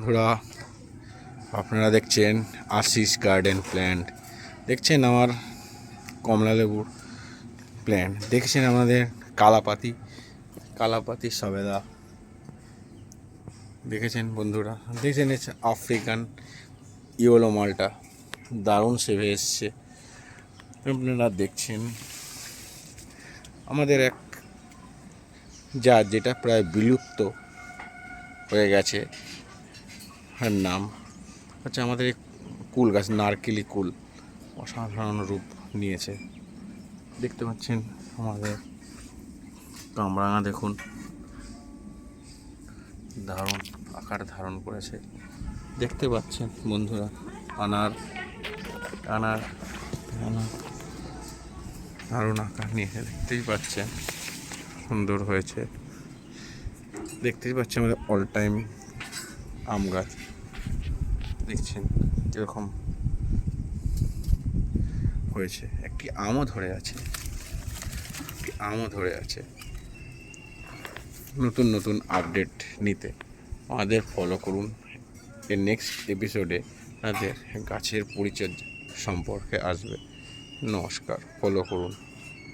বন্ধুরা, আপনারা দেখছেন আশিস গার্ডেন প্ল্যান্ট। দেখছেন আমার কমলা লেবুর প্ল্যান্ট, দেখছেন আমাদের কালাপাতি সবেদা দেখেছেন বন্ধুরা, দেখছেন আফ্রিকান ইয়েলো মালটা দারুণ সেভে এসছে। আপনারা দেখছেন আমাদের এক যেটা প্রায় বিলুপ্ত হয়ে গেছে, আর নাম হচ্ছে আমাদের কুল গাছ, নারকেলি কুল অসাধারণ রূপ নিয়েছে। দেখতে পাচ্ছেন আমাদের কামরাঙা, দেখুন দারুণ আকার ধারণ করেছে। দেখতে পাচ্ছেন বন্ধুরা আনার আনার আনার দারুণ আকার নিয়েছে, দেখতেই পাচ্ছেন সুন্দর হয়েছে। দেখতেই পাচ্ছেন আমাদের অল টাইম আম গাছ, দেখছেন কীরকম হয়েছে। একটি আমও ধরে আছে। নতুন নতুন আপডেট নিতে আমাদের ফলো করুন। এর নেক্সট এপিসোডে আপনাদের গাছের পরিচর্যা সম্পর্কে আসবে। নমস্কার, ফলো করুন।